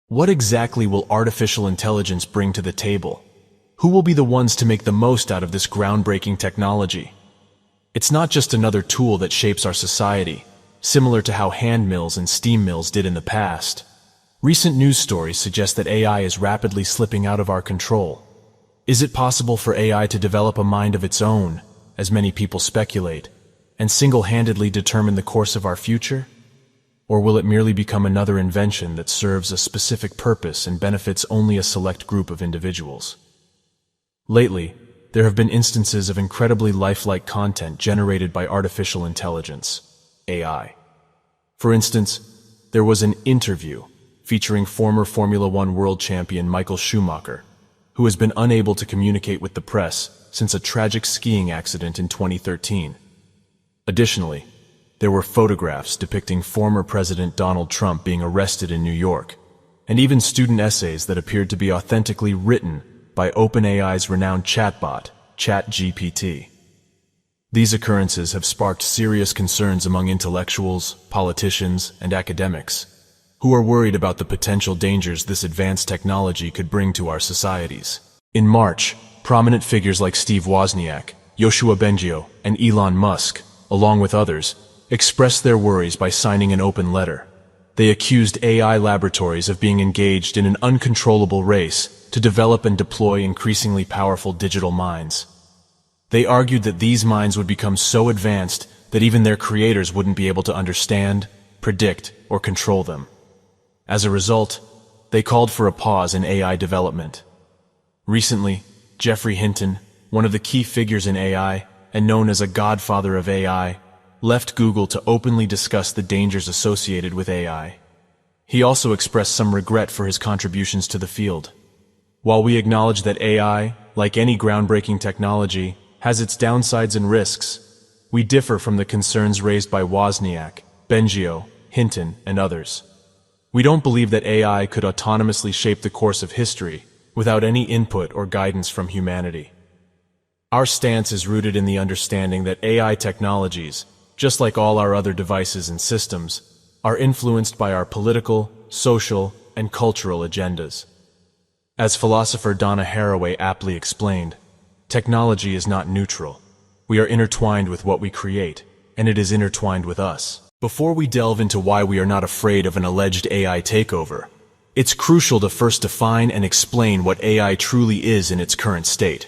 What exactly will artificial intelligence bring to the table? Who will be the ones to make the most out of this groundbreaking technology? It's not just another tool that shapes our society, similar to how hand mills and steam mills did in the past. Recent news stories suggest that AI is rapidly slipping out of our control. Is it possible for AI to develop a mind of its own, as many people speculate, and single-handedly determine the course of our future? Or will it merely become another invention that serves a specific purpose and benefits only a select group of individuals? Lately, there have been instances of incredibly lifelike content generated by artificial intelligence, AI. For instance, there was an interview featuring former Formula One world champion Michael Schumacher, who has been unable to communicate with the press since a tragic skiing accident in 2013. Additionally, there were photographs depicting former President Donald Trump being arrested in New York, and even student essays that appeared to be authentically written by OpenAI's renowned chatbot, ChatGPT. These occurrences have sparked serious concerns among intellectuals, politicians, and academics, who are worried about the potential dangers this advanced technology could bring to our societies. In March, prominent figures like Steve Wozniak, Yoshua Bengio, and Elon Musk, along with others, expressed their worries by signing an open letter. They accused AI laboratories of being engaged in an uncontrollable race to develop and deploy increasingly powerful digital minds. They argued that these minds would become so advanced that even their creators wouldn't be able to understand, predict, or control them. As a result, they called for a pause in AI development. Recently, Geoffrey Hinton, one of the key figures in AI and known as a godfather of AI, left Google to openly discuss the dangers associated with AI. He also expressed some regret for his contributions to the field. While we acknowledge that AI, like any groundbreaking technology, has its downsides and risks, we differ from the concerns raised by Wozniak, Bengio, Hinton, and others. We don't believe that AI could autonomously shape the course of history without any input or guidance from humanity. Our stance is rooted in the understanding that AI technologies, just like all our other devices and systems, are influenced by our political, social, and cultural agendas. As philosopher Donna Haraway aptly explained, technology is not neutral. We are intertwined with what we create, and it is intertwined with us. Before we delve into why we are not afraid of an alleged AI takeover, it's crucial to first define and explain what AI truly is in its current state.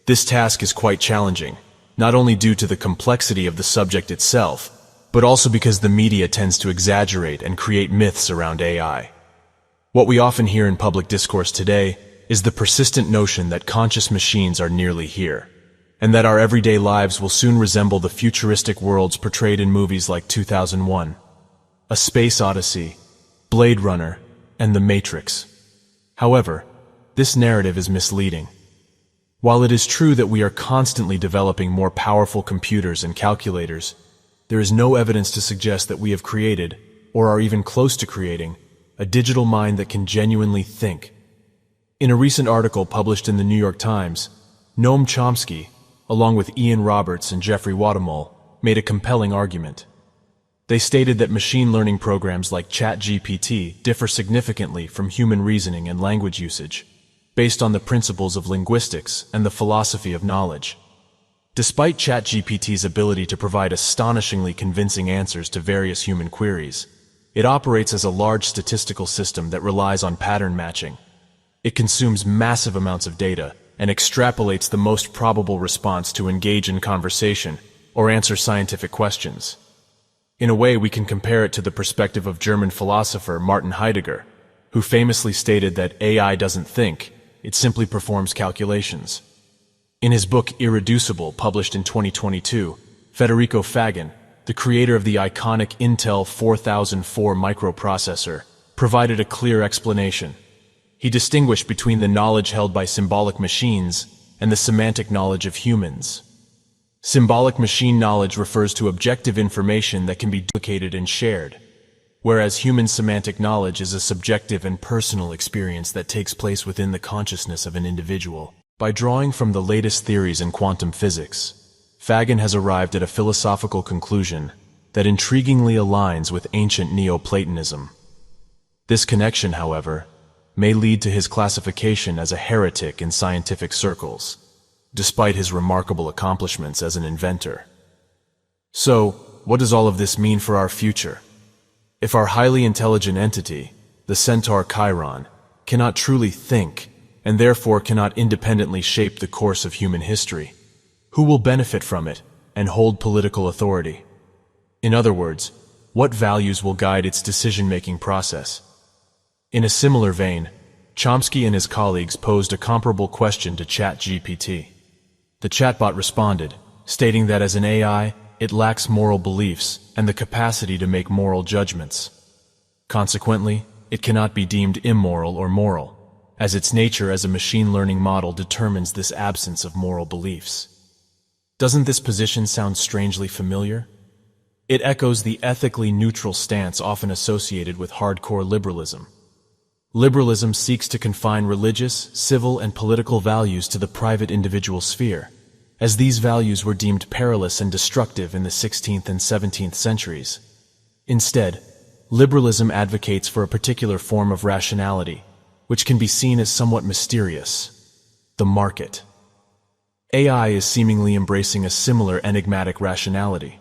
This task is quite challenging, not only due to the complexity of the subject itself, but also because the media tends to exaggerate and create myths around AI. What we often hear in public discourse today is the persistent notion that conscious machines are nearly here, and that our everyday lives will soon resemble the futuristic worlds portrayed in movies like 2001, A Space Odyssey, Blade Runner, and The Matrix. However, this narrative is misleading. While it is true that we are constantly developing more powerful computers and calculators, there is no evidence to suggest that we have created, or are even close to creating, a digital mind that can genuinely think. In a recent article published in the New York Times, Noam Chomsky, along with Ian Roberts and Jeffrey Wadamol, made a compelling argument. They stated that machine learning programs like ChatGPT differ significantly from human reasoning and language usage, based on the principles of linguistics and the philosophy of knowledge. Despite ChatGPT's ability to provide astonishingly convincing answers to various human queries, it operates as a large statistical system that relies on pattern matching. It consumes massive amounts of data and extrapolates the most probable response to engage in conversation or answer scientific questions. In a way, we can compare it to the perspective of German philosopher Martin Heidegger, who famously stated that AI doesn't think, it simply performs calculations. In his book Irreducible, published in 2022, Federico Faggin, the creator of the iconic Intel 4004 microprocessor, provided a clear explanation. He distinguished between the knowledge held by symbolic machines and the semantic knowledge of humans. Symbolic machine knowledge refers to objective information that can be duplicated and shared, whereas human semantic knowledge is a subjective and personal experience that takes place within the consciousness of an individual. By drawing from the latest theories in quantum physics, Faggin has arrived at a philosophical conclusion that intriguingly aligns with ancient Neoplatonism. This connection, however, may lead to his classification as a heretic in scientific circles, despite his remarkable accomplishments as an inventor. So, what does all of this mean for our future? If our highly intelligent entity, the centaur Chiron, cannot truly think, and therefore cannot independently shape the course of human history, who will benefit from it and hold political authority? In other words, what values will guide its decision-making process? In a similar vein, Chomsky and his colleagues posed a comparable question to ChatGPT. The chatbot responded, stating that as an AI, it lacks moral beliefs and the capacity to make moral judgments. Consequently, it cannot be deemed immoral or moral, as its nature as a machine learning model determines this absence of moral beliefs. Doesn't this position sound strangely familiar? It echoes the ethically neutral stance often associated with hardcore liberalism. Liberalism seeks to confine religious, civil, and political values to the private individual sphere, as these values were deemed perilous and destructive in the 16th and 17th centuries. Instead, liberalism advocates for a particular form of rationality, which can be seen as somewhat mysterious: the market. AI is seemingly embracing a similar enigmatic rationality.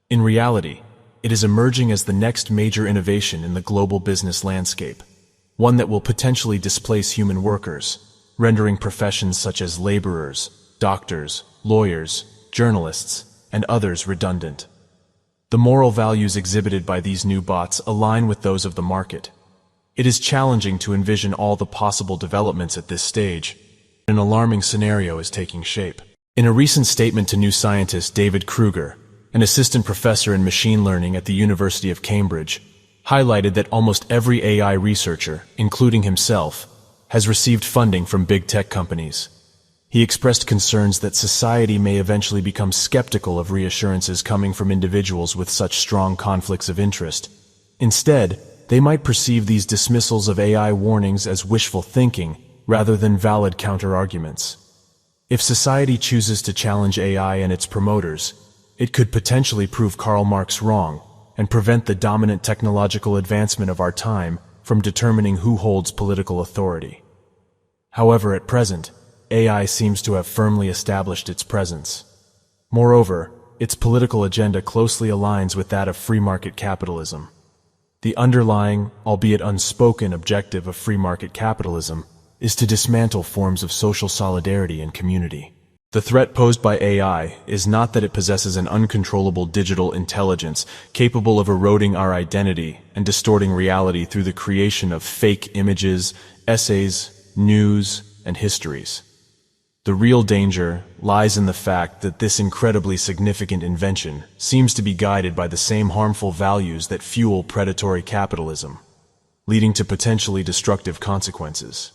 In reality, it is emerging as the next major innovation in the global business landscape, one that will potentially displace human workers, rendering professions such as laborers, doctors, lawyers, journalists, and others redundant. The moral values exhibited by these new bots align with those of the market. It is challenging to envision all the possible developments at this stage. An alarming scenario is taking shape. In a recent statement to New Scientist, David Kruger, an assistant professor in machine learning at the University of Cambridge, highlighted that almost every AI researcher, including himself, has received funding from big tech companies. He expressed concerns that society may eventually become skeptical of reassurances coming from individuals with such strong conflicts of interest. Instead, they might perceive these dismissals of AI warnings as wishful thinking rather than valid counter-arguments. If society chooses to challenge AI and its promoters, it could potentially prove Karl Marx wrong and prevent the dominant technological advancement of our time from determining who holds political authority. However, at present, AI seems to have firmly established its presence. Moreover, its political agenda closely aligns with that of free market capitalism. The underlying, albeit unspoken, objective of free market capitalism is to dismantle forms of social solidarity and community. The threat posed by AI is not that it possesses an uncontrollable digital intelligence capable of eroding our identity and distorting reality through the creation of fake images, essays, news, and histories. The real danger lies in the fact that this incredibly significant invention seems to be guided by the same harmful values that fuel predatory capitalism, leading to potentially destructive consequences.